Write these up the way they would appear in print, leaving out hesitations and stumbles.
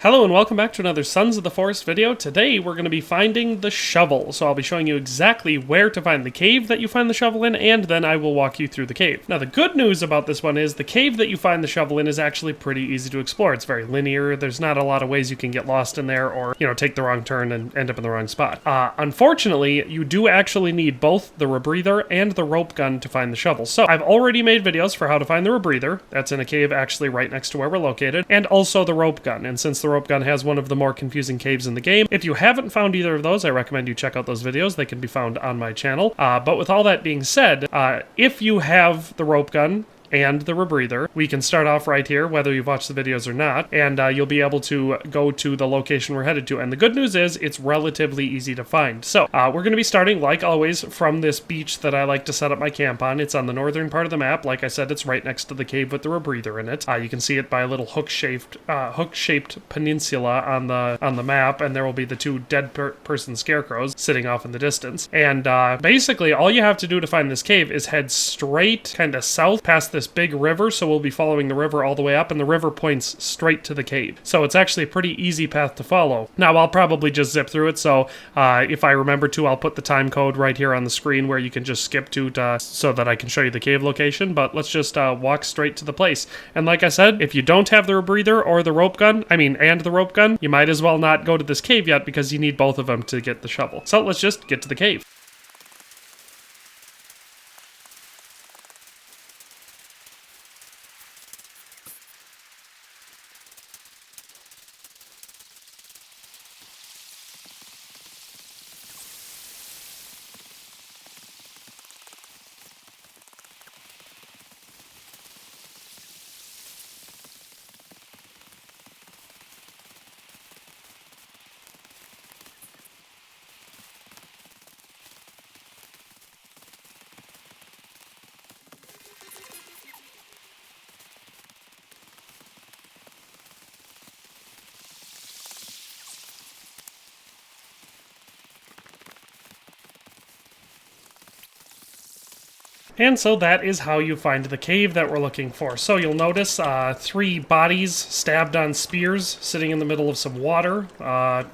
Hello and welcome back to another Sons of the Forest video. Today we're going to be finding the shovel. So I'll be showing you exactly where to find the cave that you find the shovel in, and then I will walk you through the cave. Now the good news about this one is the cave that you find the shovel in is actually pretty easy to explore. It's very linear. There's not a lot of ways you can get lost in there or, take the wrong turn and end up in the wrong spot. Unfortunately, you do actually need both the rebreather and the rope gun to find the shovel. So I've already made videos for how to find the rebreather. That's in a cave actually right next to where we're located, and also the rope gun. And since the rope gun has one of the more confusing caves in the game, if you haven't found either of those, I recommend you check out those videos. They can be found on my channel. But with all that being said, if you have the rope gun and the rebreather, we can start off right here, whether you've watched the videos or not, and you'll be able to go to the location we're headed to. And the good news is it's relatively easy to find. So we're going to be starting, like always, from this beach that I like to set up my camp on. It's on the northern part of the map. Like I said, it's right next to the cave with the rebreather in it. You can see it by a little hook-shaped peninsula on the map, and there will be the two dead person scarecrows sitting off in the distance. And basically, all you have to do to find this cave is head straight, kind of south, past this big river. So we'll be following the river all the way up, and the river points straight to the cave. So it's actually a pretty easy path to follow. Now I'll probably just zip through it, so if I remember to, I'll put the time code right here on the screen where you can just skip to so that I can show you the cave location. But let's just walk straight to the place. And like I said, if you don't have the rebreather or the rope gun, and the rope gun, you might as well not go to this cave yet, because you need both of them to get the shovel. So let's just get to the cave. And so that is how you find the cave that we're looking for. So you'll notice 3 bodies stabbed on spears sitting in the middle of some water.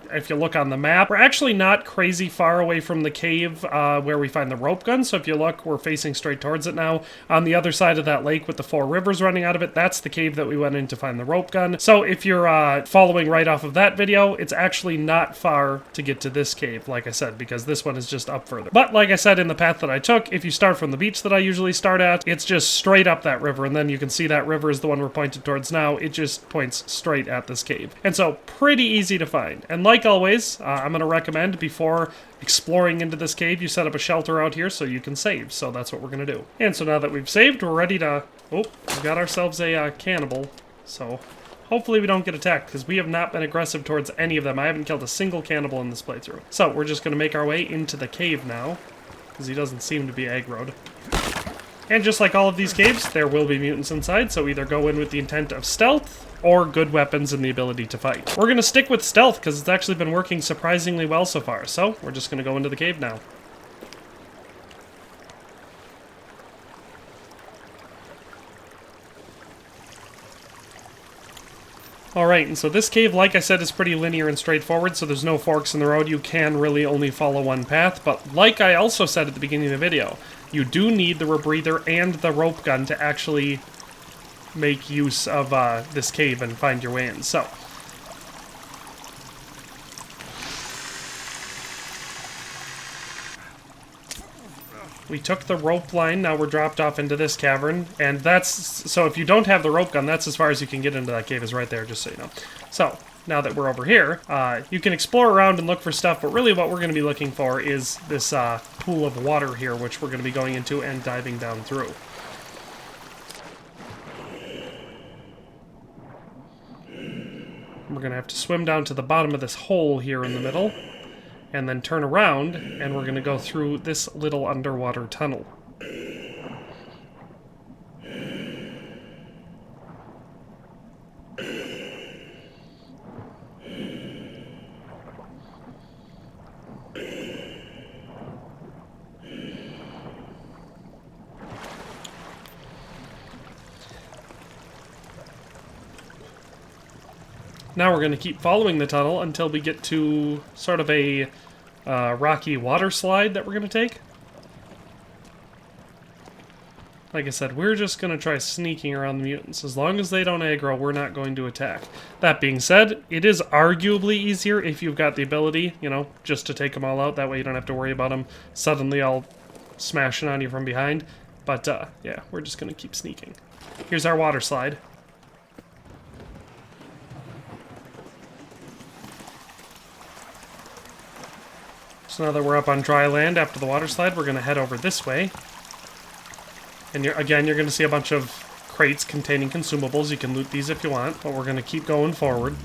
If you look on the map, we're actually not crazy far away from the cave where we find the rope gun. So if you look, we're facing straight towards it now. On the other side of that lake with the 4 rivers running out of it, that's the cave that we went in to find the rope gun. So if you're following right off of that video, it's actually not far to get to this cave, like I said, because this one is just up further. But like I said, in the path that I took, if you start from the beach that I usually start at, it's just straight up that river, and then you can see that river is the one we're pointed towards now. It just points straight at this cave. And so pretty easy to find. And like always, I'm going to recommend before exploring into this cave, you set up a shelter out here so you can save. So that's what we're going to do. And so now that we've saved, we're ready to... Oh, we've got ourselves a cannibal. So hopefully we don't get attacked, because we have not been aggressive towards any of them. I haven't killed a single cannibal in this playthrough. So we're just going to make our way into the cave now, because he doesn't seem to be aggroed. And just like all of these caves, there will be mutants inside, so either go in with the intent of stealth or good weapons and the ability to fight. We're going to stick with stealth because it's actually been working surprisingly well so far, so we're just going to go into the cave now. Alright, and so this cave, like I said, is pretty linear and straightforward, so there's no forks in the road. You can really only follow one path, but like I also said at the beginning of the video, you do need the rebreather and the rope gun to actually make use of this cave and find your way in. So we took the rope line, now we're dropped off into this cavern, and that's... So if you don't have the rope gun, that's as far as you can get into that cave, is right there, just so you know. So now that we're over here, you can explore around and look for stuff, but really what we're going to be looking for is this pool of water here, which we're going to be going into and diving down through. We're going to have to swim down to the bottom of this hole here in the middle, and then turn around, and we're going to go through this little underwater tunnel. Now we're going to keep following the tunnel until we get to sort of a rocky water slide that we're going to take. Like I said, we're just going to try sneaking around the mutants. As long as they don't aggro, we're not going to attack. That being said, it is arguably easier if you've got the ability, you know, just to take them all out. That way you don't have to worry about them suddenly all smashing on you from behind. But, yeah, we're just going to keep sneaking. Here's our water slide. So now that we're up on dry land after the water slide, we're going to head over this way. And again, you're going to see a bunch of crates containing consumables. You can loot these if you want, but we're going to keep going forward.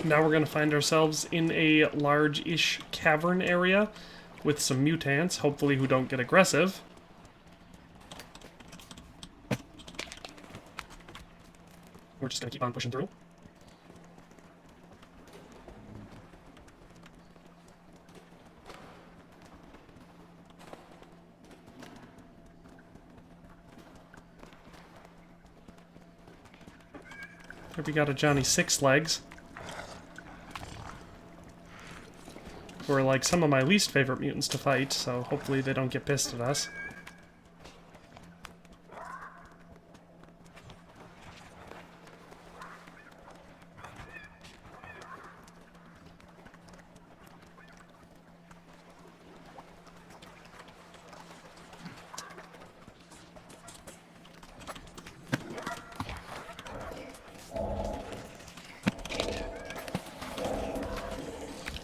Now we're going to find ourselves in a large-ish cavern area with some mutants, hopefully who don't get aggressive. We're just going to keep on pushing through. Here we got a Johnny Six Legs. Who are like some of my least favorite mutants to fight, so hopefully they don't get pissed at us.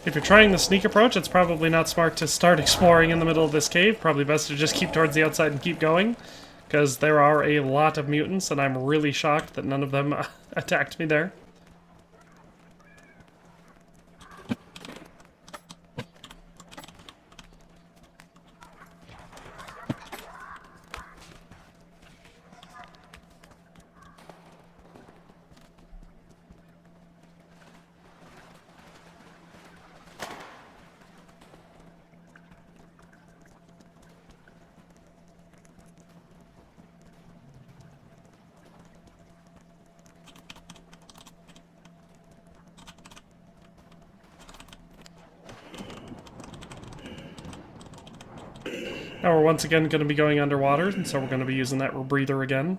If you're trying the sneak approach, it's probably not smart to start exploring in the middle of this cave. Probably best to just keep towards the outside and keep going, because there are a lot of mutants, and I'm really shocked that none of them attacked me there. Now we're once again going to be going underwater, and so we're going to be using that rebreather again.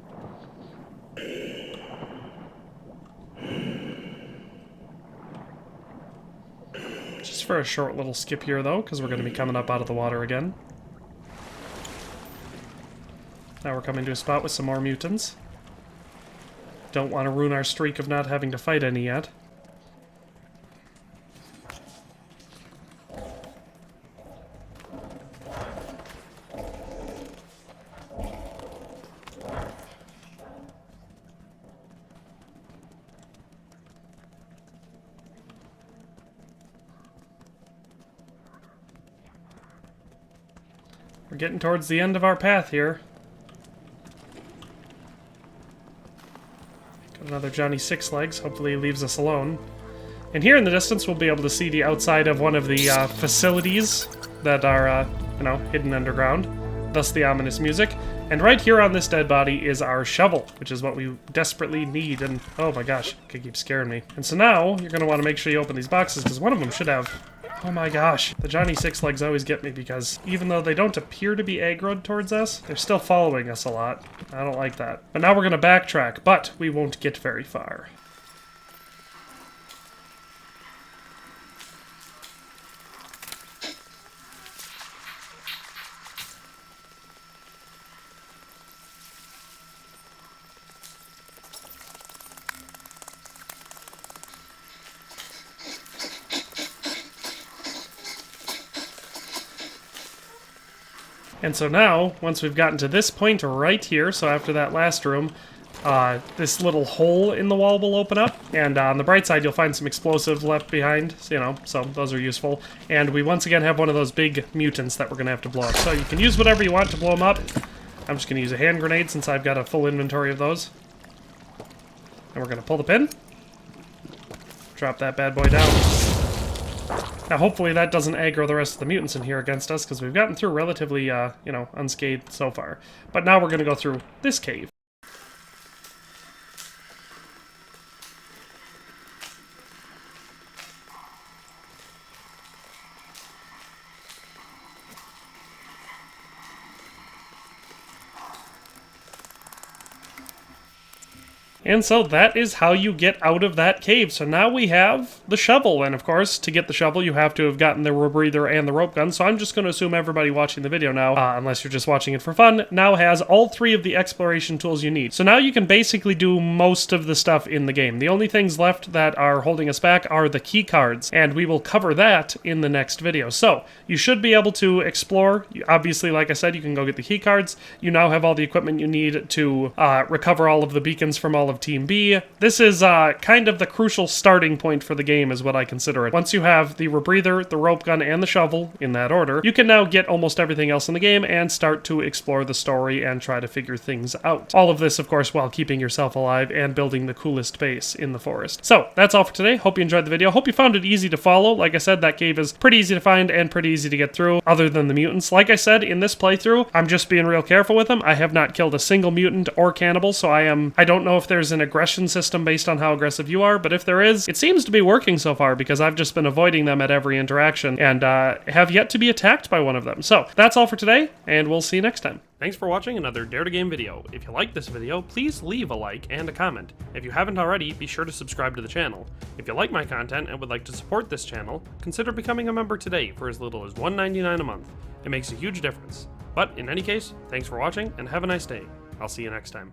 Just for a short little skip here, though, because we're going to be coming up out of the water again. Now we're coming to a spot with some more mutants. Don't want to ruin our streak of not having to fight any yet. We're getting towards the end of our path here. Got another Johnny Six Legs. Hopefully he leaves us alone. And here in the distance, we'll be able to see the outside of one of the facilities that are, you know, hidden underground. Thus the ominous music. And right here on this dead body is our shovel, which is what we desperately need. And oh my gosh, it keeps scaring me. And so now you're going to want to make sure you open these boxes, because one of them should have... Oh my gosh, the Johnny Six Legs always get me, because even though they don't appear to be aggroed towards us, they're still following us a lot. I don't like that. But now we're going to backtrack, but we won't get very far. And so now, once we've gotten to this point right here, so after that last room, this little hole in the wall will open up, and on the bright side you'll find some explosives left behind, you know, so those are useful. And we once again have one of those big mutants that we're going to have to blow up. So you can use whatever you want to blow them up. I'm just going to use a hand grenade since I've got a full inventory of those. And we're going to pull the pin. drop that bad boy down. Now, hopefully that doesn't aggro the rest of the mutants in here against us, because we've gotten through relatively, you know, unscathed so far. But now we're going to go through this cave. And so that is how you get out of that cave. So now we have the shovel, and of course, to get the shovel, you have to have gotten the rebreather and the rope gun. So I'm just going to assume everybody watching the video now, unless you're just watching it for fun, now has all three of the exploration tools you need. So now you can basically do most of the stuff in the game. The only things left that are holding us back are the key cards, and we will cover that in the next video. So you should be able to explore. Obviously, like I said, you can go get the key cards. You now have all the equipment you need to recover all of the beacons from all of Team B. This is kind of the crucial starting point for the game is what I consider it. Once you have the rebreather, the rope gun, and the shovel, in that order, you can now get almost everything else in the game and start to explore the story and try to figure things out. All of this, of course, while keeping yourself alive and building the coolest base in the forest. So, that's all for today. Hope you enjoyed the video. Hope you found it easy to follow. Like I said, that cave is pretty easy to find and pretty easy to get through, other than the mutants. Like I said, in this playthrough, I'm just being real careful with them. I have not killed a single mutant or cannibal, so I don't know if there's an aggression system based on how aggressive you are, but if there is, it seems to be working so far because I've just been avoiding them at every interaction and have yet to be attacked by one of them. So that's all for today, and we'll see you next time. Thanks for watching another Dare to Game video. If you liked this video, please leave a like and a comment. If you haven't already, be sure to subscribe to the channel. If you like my content and would like to support this channel, consider becoming a member today for as little as $1.99 a month. It makes a huge difference. But in any case, thanks for watching and have a nice day. I'll see you next time.